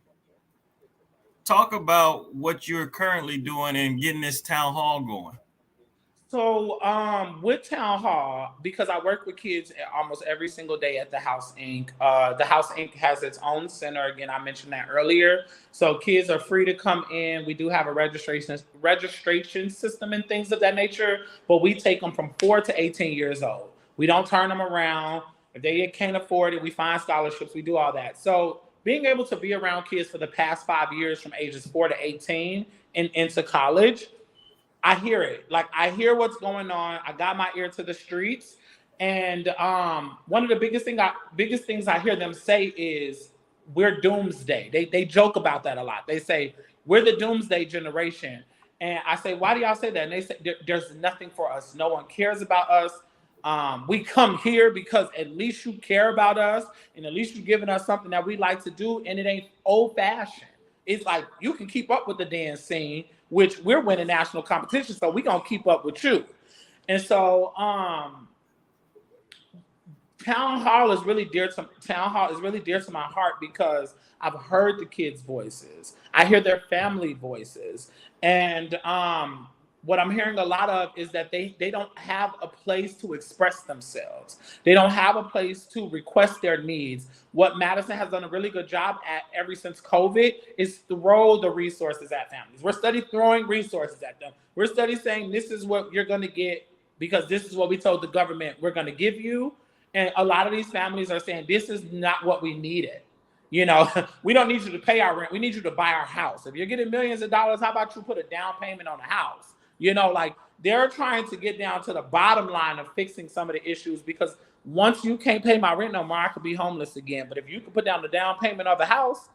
talk about what you're currently doing and getting this town hall going. So, with Town Hall, because I work with kids almost every single day at the House Inc. The House Inc. has its own center. Again, I mentioned that earlier. So kids are free to come in. We do have a registration system and things of that nature, but we take them from 4 to 18 years old. We don't turn them around. If they can't afford it, we find scholarships. We do all that. So being able to be around kids for the past 5 years from ages 4 to 18 and into college, I hear it. Like I hear what's going on. I got my ear to the streets, and one of the biggest things I hear them say is we're doomsday. They joke about that a lot. They say we're the doomsday generation, and I say why do y'all say that? And they say there's nothing for us. No one cares about us. We come here because at least you care about us, and at least you're giving us something that we like to do, and it ain't old fashioned. It's like you can keep up with the dance scene, which we're winning national competition, so we're gonna keep up with you. And so Town Hall is really dear to my heart because I've heard the kids' voices. I hear their family voices. And what I'm hearing a lot of is that they don't have a place to express themselves. They don't have a place to request their needs. What Madison has done a really good job at ever since COVID is throw the resources at families. We're study throwing resources at them. We're study saying this is what you're going to get because this is what we told the government we're going to give you. And a lot of these families are saying this is not what we needed. You know, we don't need you to pay our rent. We need you to buy our house. If you're getting millions of dollars, how about you put a down payment on a house? You know, like they're trying to get down to the bottom line of fixing some of the issues because once you can't pay my rent no more, I could be homeless again. But if you can put down the down payment of the house,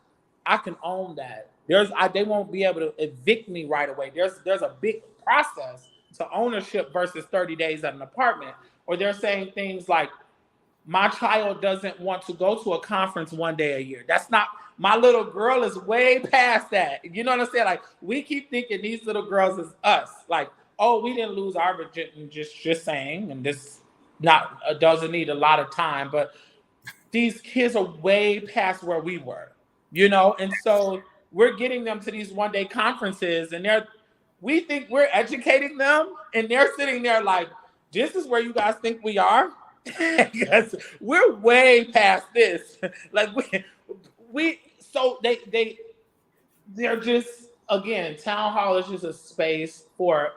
I can own that. They won't be able to evict me right away. There's a big process to ownership versus 30 days at an apartment. Or they're saying things like, my child doesn't want to go to a conference one day a year. That's not, my little girl is way past that. You know what I'm saying? Like we keep thinking these little girls is us. Like, oh, we didn't lose our virginity, just saying, and this not doesn't need a lot of time, but these kids are way past where we were, you know, and so we're getting them to these one day conferences, and we think we're educating them, and they're sitting there like, this is where you guys think we are. Because we're way past this. Like we so they're just again, Town Hall is just a space for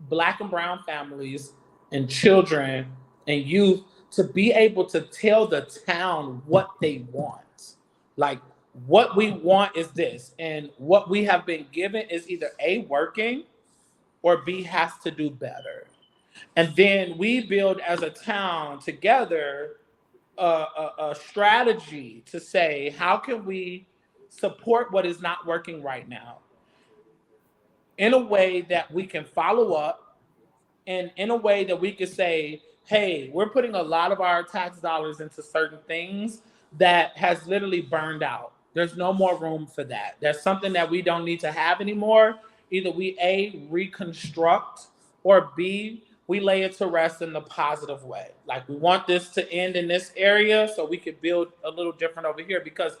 black and brown families and children and youth to be able to tell the town what they want. Like what we want is this, and what we have been given is either A, working, or B, has to do better. And then we build as a town together a strategy to say, how can we support what is not working right now in a way that we can follow up, and in a way that we can say, hey, we're putting a lot of our tax dollars into certain things that has literally burned out. There's no more room for that. There's something that we don't need to have anymore. Either we A, reconstruct, or B, we lay it to rest in the positive way. Like, we want this to end in this area so we could build a little different over here. Because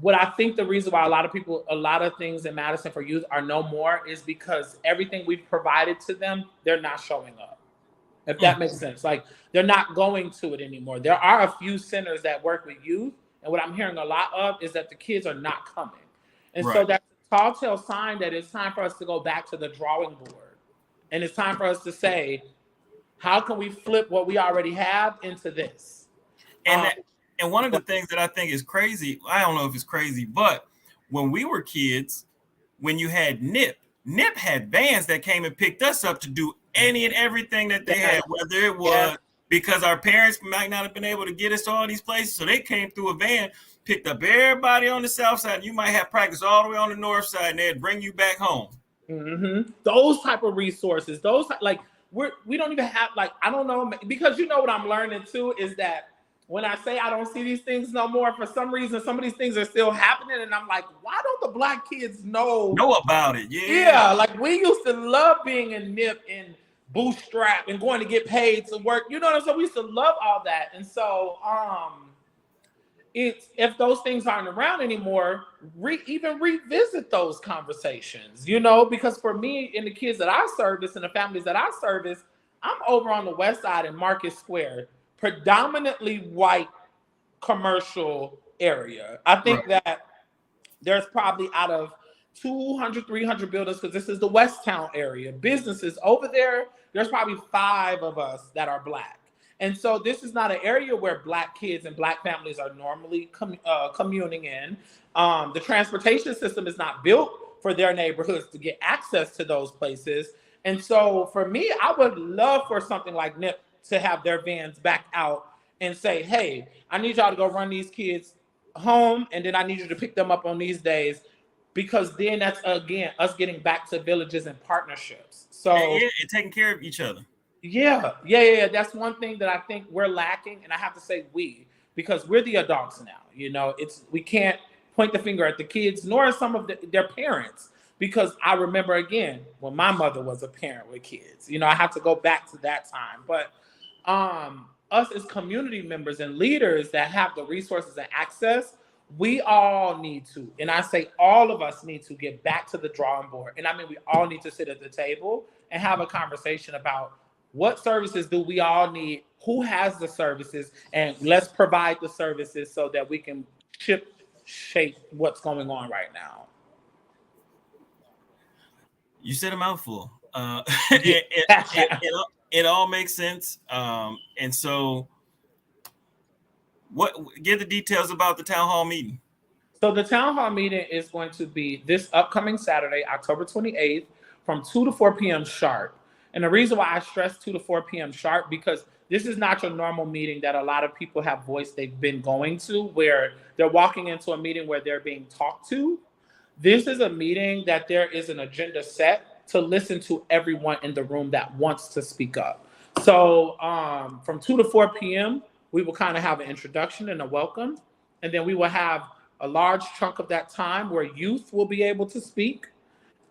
what I think the reason why a lot of things in Madison for Youth are no more is because everything we've provided to them, they're not showing up. If that makes sense. Like, they're not going to it anymore. There are a few centers that work with youth, and what I'm hearing a lot of is that the kids are not coming. And so that's a tall tale sign that it's time for us to go back to the drawing board. And it's time for us to say, how can we flip what we already have into this? And one of the things that I think is crazy, I don't know if it's crazy, but when we were kids, when you had NIP had vans that came and picked us up to do any and everything that they had, whether it was because our parents might not have been able to get us to all these places. So they came through a van, picked up everybody on the south side. And you might have practice all the way on the north side, and they'd bring you back home. Those type of resources, like we don't even have, like, I don't know, because you know what I'm learning too is that when I say I don't see these things no more, for some reason, some of these things are still happening. And I'm like, why don't the Black kids know about it? Yeah, like, we used to love being in NIP and bootstrap and going to get paid to work. You know what I'm saying? We used to love all that. And so it's, if those things aren't around anymore, even revisit those conversations, because for me and the kids that I service and the families that I service, I'm over on the west side in Market Square, predominantly white commercial area. I think that there's probably out of 200, 300 buildings, because this is the West Town area, businesses over there, there's probably 5 of us that are Black. And so this is not an area where Black kids and Black families are normally communing in. The transportation system is not built for their neighborhoods to get access to those places. And so for me, I would love for something like NIP to have their vans back out and say, hey, I need y'all to go run these kids home, and then I need you to pick them up on these days, because then that's, again, us getting back to villages and partnerships. So and taking care of each other. Yeah. That's one thing that I think we're lacking, and I have to say we, because we're the adults now. We can't point the finger at the kids, nor some of their parents, because I remember, again, when my mother was a parent with kids. I have to go back to that time. But us as community members and leaders that have the resources and access, we all need to, and I say all of us need to, get back to the drawing board. And I mean, we all need to sit at the table and have a conversation about what services do we all need, who has the services, and let's provide the services so that we can shape what's going on right now. You said a mouthful. It all makes sense. And so give the details about the town hall meeting. So the town hall meeting is going to be this upcoming Saturday, October 28th, from 2 to 4 p.m. sharp. And the reason why I stress 2 to 4 p.m. sharp, because this is not your normal meeting that a lot of people have voiced they've been going to, where they're walking into a meeting where they're being talked to. This is a meeting that there is an agenda set to listen to everyone in the room that wants to speak up. So from 2 to 4 p.m., we will kind of have an introduction and a welcome. And then we will have a large chunk of that time where youth will be able to speak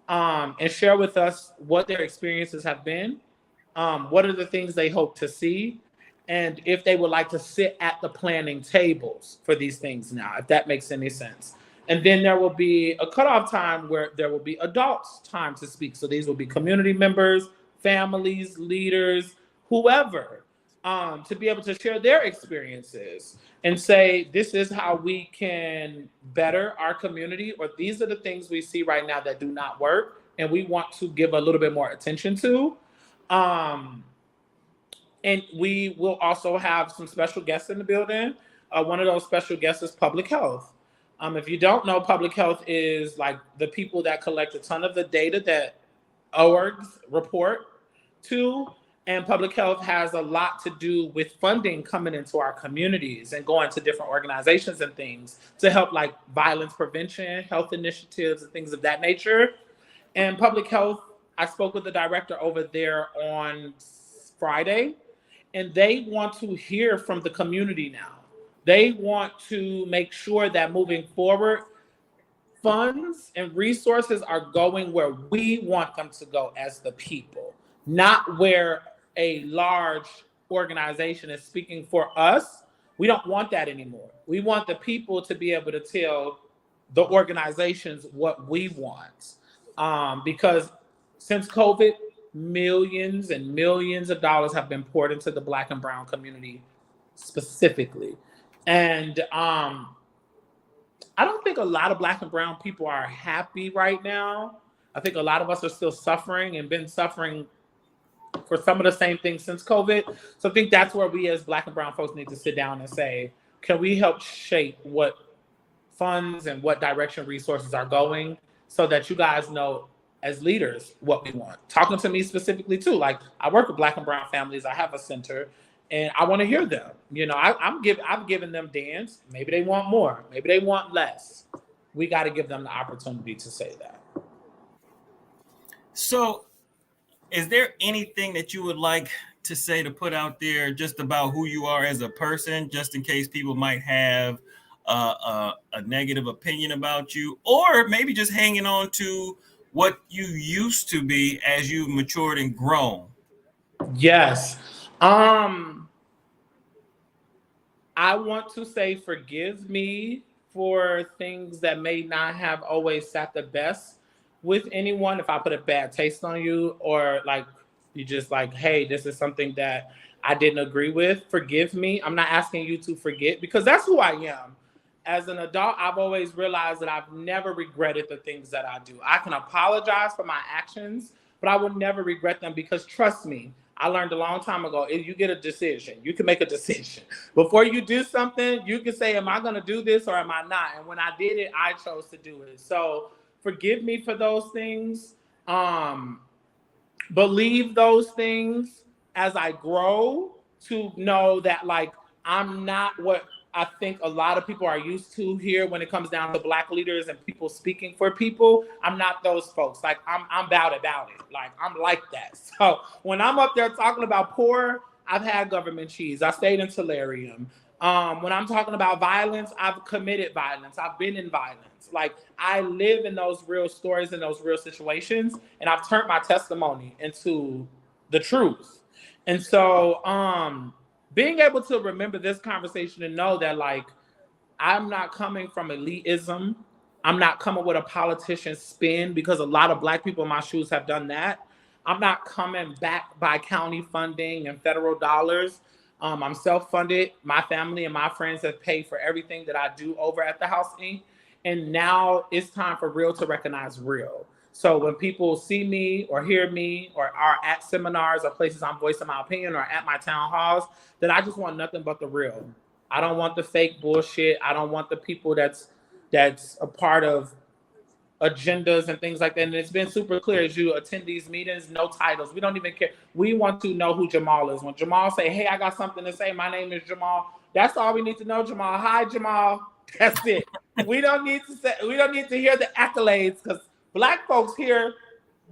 and share with us what their experiences have been, what are the things they hope to see, and if they would like to sit at the planning tables for these things now, if that makes any sense. And then there will be a cutoff time where there will be adults' time to speak. So these will be community members, families, leaders, whoever, to be able to share their experiences and say, this is how we can better our community, or these are the things we see right now that do not work, and we want to give a little bit more attention to. And we will also have some special guests in the building. One of those special guests is public health. If you don't know, public health is like the people that collect a ton of the data that orgs report to. And public health has a lot to do with funding coming into our communities and going to different organizations and things to help, like violence prevention, health initiatives, and things of that nature. And public health, I spoke with the director over there on Friday, and they want to hear from the community now. They want to make sure that moving forward, funds and resources are going where we want them to go as the people, not where a large organization is speaking for us. We don't want that anymore. We want the people to be able to tell the organizations what we want. Because since COVID, millions and millions of dollars have been poured into the Black and Brown community specifically. And I don't think a lot of Black and Brown people are happy right now. I think a lot of us are still suffering and been suffering for some of the same things since COVID. So I think that's where we as Black and Brown folks need to sit down and say, can we help shape what funds and what direction resources are going so that you guys know as leaders what we want. Talking to me specifically too, like I work with Black and Brown families, I have a center, and I want to hear them. You know, I've given them dance. Maybe they want more, maybe they want less. We got to give them the opportunity to say that. So, is there anything that you would like to say, to put out there, just about who you are as a person, just in case people might have a negative opinion about you, or maybe just hanging on to what you used to be as you've matured and grown? Yes. I want to say forgive me for things that may not have always sat the best with anyone. If I put a bad taste on you, or like you just like, hey, this is something that I didn't agree with. Forgive me. I'm not asking you to forget, because that's who I am. As an adult, I've always realized that I've never regretted the things that I do. I can apologize for my actions, but I will never regret them, because trust me, I learned a long time ago, if you get a decision, you can make a decision. Before you do something, you can say, am I going to do this or am I not? And when I did it, I chose to do it. So forgive me for those things. Believe those things as I grow, to know that like I'm not what I think a lot of people are used to here when it comes down to Black leaders and people speaking for people. I'm not those folks. Like I'm about it. Like I'm like that. So when I'm up there talking about poor, I've had government cheese. I stayed in Solarium. When I'm talking about violence, I've committed violence. I've been in violence. Like I live in those real stories and those real situations, and I've turned my testimony into the truth. And so, being able to remember this conversation and know that like I'm not coming from elitism. I'm not coming with a politician spin, because a lot of Black people in my shoes have done that. I'm not coming back by county funding and federal dollars. I'm self-funded. My family and my friends have paid for everything that I do over at the House Inc. And now it's time for real to recognize real. So when people see me or hear me or are at seminars or places I'm voicing my opinion, or at my town halls, that I just want nothing but the real. I don't want the fake bullshit. I don't want the people that's a part of agendas and things like that. And it's been super clear as you attend these meetings, no titles. We don't even care. We want to know who Jamal is. When Jamal say, hey, I got something to say, my name is Jamal. That's all we need to know, Jamal. Hi, Jamal. That's it. We don't need to hear the accolades, because Black folks here,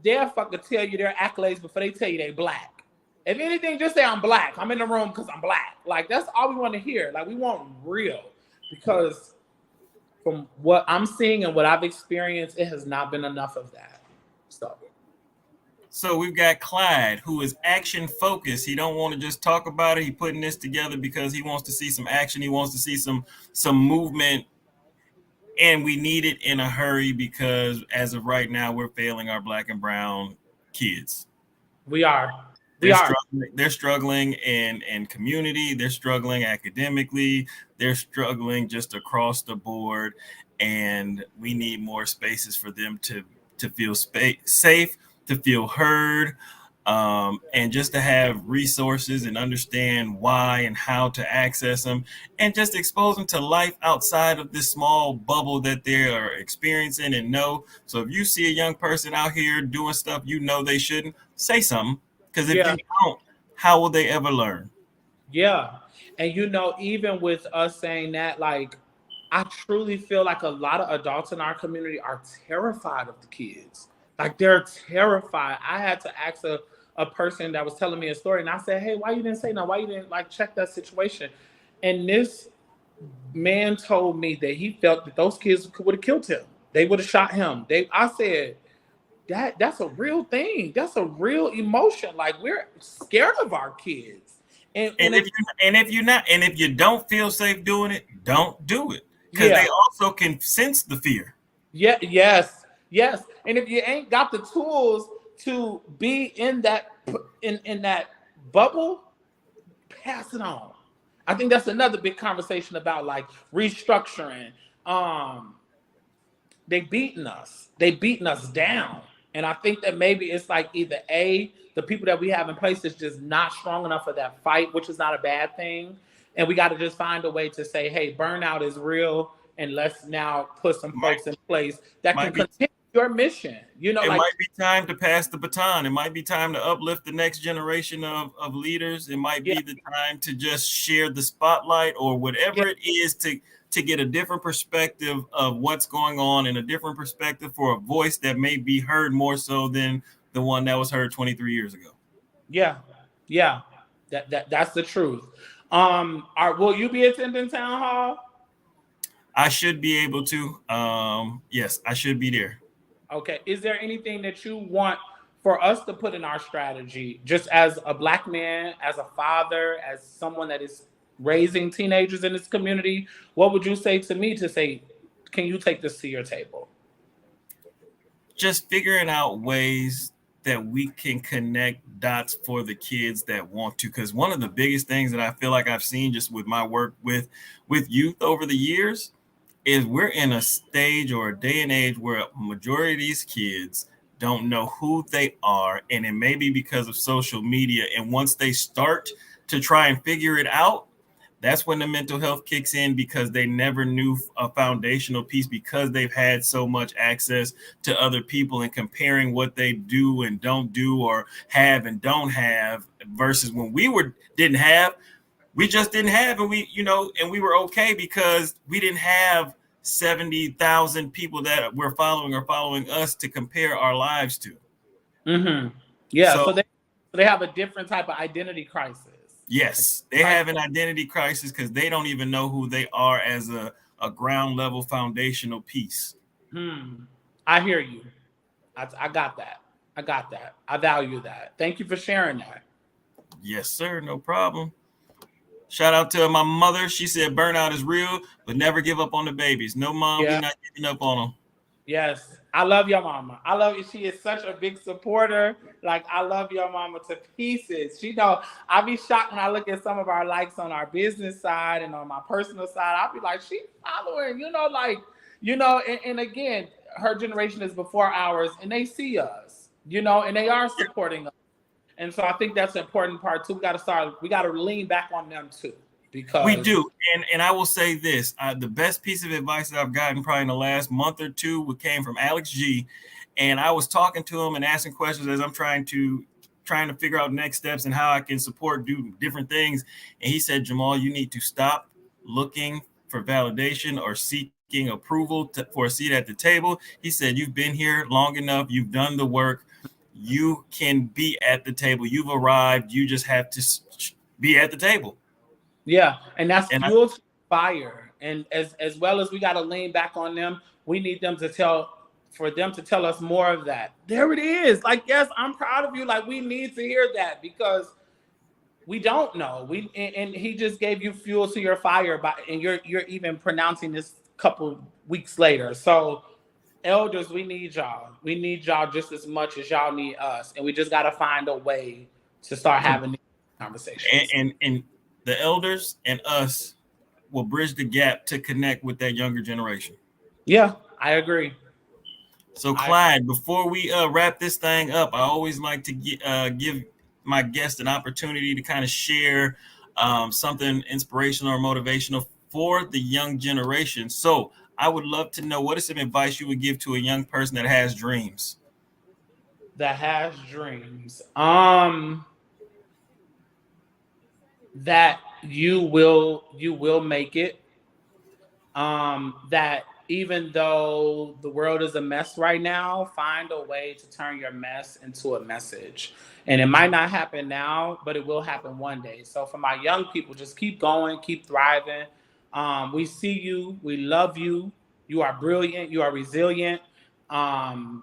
they'll fucking tell you their accolades before they tell you they Black. If anything, just say I'm Black. I'm in the room because I'm Black. Like that's all we want to hear. Like we want real, because from what I'm seeing and what I've experienced, it has not been enough of that. So we've got Clyde, who is action focused. He don't want to just talk about it. He putting this together because he wants to see some action. He wants to see some movement, and we need it in a hurry, because as of right now, we're failing our Black and Brown kids. We are. They're struggling in community. They're struggling academically. They're struggling just across the board, and we need more spaces for them to feel safe, to feel heard, and just to have resources and understand why and how to access them, and just expose them to life outside of this small bubble that they are experiencing and know. So if you see a young person out here doing stuff you know they shouldn't, say something, because if you don't, how will they ever learn? Yeah. And even with us saying that, like, I truly feel like a lot of adults in our community are terrified of the kids. Like they're terrified. I had to ask a person that was telling me a story, and I said, hey, why you didn't say no? Why you didn't like check that situation? And this man told me that he felt that those kids would have killed him. They would have shot him. I said, that's a real thing. That's a real emotion. Like we're scared of our kids. And if you don't feel safe doing it, don't do it because Yeah, they also can sense the fear. yeah, yes. And if you ain't got the tools to be in that bubble, pass it on. I think that's another big conversation about like restructuring. Um, they beating us down, and I think that maybe it's like either the people that we have in place is just not strong enough for that fight, which is not a bad thing, and we got to just find a way to say, hey, burnout is real, and let's now put some Might folks in place that can might be continue your mission, it like might be time to pass the baton. It might be time to uplift the next generation of leaders. It might yeah, be the time to just share the spotlight or yeah, whatever it is to get a different perspective of what's going on and a different perspective for a voice that may be heard more so than the one that was heard 23 years ago. yeah, yeah. That's the truth. Will you be attending town hall? I should be able to. Yes, I should be there. Okay. Is there anything that you want for us to put in our strategy, just as a Black man, as a father, as someone that is raising teenagers in this community? What would you say to me to say, can you take this to your table? Just figuring out ways that we can connect dots for the kids that want to, because one of the biggest things that I feel like I've seen just with my work with youth over the years is we're in a stage or a day and age where a majority of these kids don't know who they are, and it may be because of social media, and once they start to try and figure it out, that's when the mental health kicks in because they never knew a foundational piece because they've had so much access to other people and comparing what they do and don't do or have and don't have versus when we were didn't have, we just didn't have, and we were okay because we didn't have 70,000 people that we're following or following us to compare our lives to. Mm-hmm. Yeah. So So they have a different type of identity crisis. yes, they have an identity crisis because they don't even know who they are as a ground level foundational piece. Hmm. I hear you. I got that. I got that. I value that. Thank you for sharing that. Yes, sir, no problem. Shout out to my mother. She said burnout is real, but never give up on the babies. No, mom, we Yeah. not giving up on them. Yes, I love your mama. I love you. She is such a big supporter. Like I love your mama to pieces. She know I be shocked when I look at some of our likes on our business side and on my personal side. I'll be like, she following, and again, her generation is before ours, and they see us, and they are supporting us. And so I think that's an important part too. We got to lean back on them too, We because do, and I will say this: the best piece of advice that I've gotten probably in the last month or two came from Alex G. And I was talking to him and asking questions as I'm trying to figure out next steps and how I can do different things. And he said, Jamal, you need to stop looking for validation or seeking approval for a seat at the table. He said, you've been here long enough. You've done the work. You can be at the table. You've arrived. You just have to be at the table. yeah, and that's And I, fuel to fire. And as well as we got to lean back on them, we need them to for them to tell us more of that. There it is. Like, yes, I'm proud of you. Like, we need to hear that because we don't know. And he just gave you fuel to your fire, and you're even pronouncing this couple weeks later. So, elders, we need y'all. We need y'all just as much as y'all need us, and we just got to find a way to start having these conversations. and the elders and us will bridge the gap to connect with that younger generation. Yeah, I agree. So, Clyde, before we wrap this thing up, I always like to give my guests an opportunity to kind of share something inspirational or motivational for the young generation. So, I would love to know what is some advice you would give to a young person that has dreams. That has dreams. That you will make it. That even though the world is a mess right now, find a way to turn your mess into a message. And it might not happen now, but it will happen one day. So for my young people, just keep going, keep thriving. We see you, we love you. You are brilliant, you are resilient.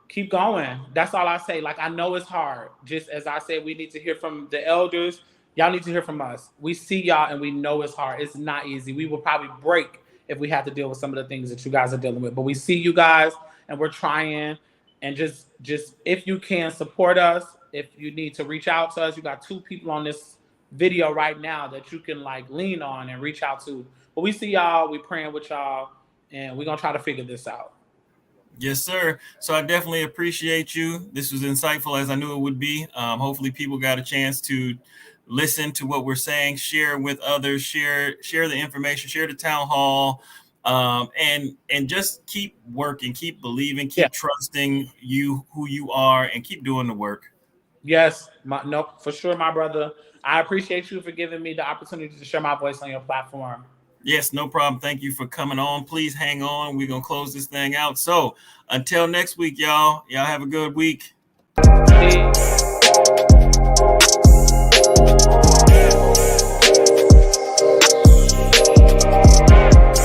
Keep going. That's all I say. Like, I know it's hard. Just as I said, we need to hear from the elders. Y'all need to hear from us. We see y'all and we know it's hard. It's not easy. We will probably break if we have to deal with some of the things that you guys are dealing with. But we see you guys and we're trying. And just if you can support us, if you need to reach out to us, you got 2 people on this video right now that you can like lean on and reach out to. But we see y'all, we praying with y'all, and we're gonna try to figure this out. Yes, sir. So I definitely appreciate you. This was insightful as I knew it would be. Hopefully people got a chance to listen to what we're saying, share with others, share the information, share the town hall, and just keep working, keep believing, keep trusting who you are, and keep doing the work. Yes, no, for sure, my brother. I appreciate you for giving me the opportunity to share my voice on your platform. Yes, no problem. Thank you for coming on. Please hang on. We're going to close this thing out. So until next week, y'all have a good week. Peace.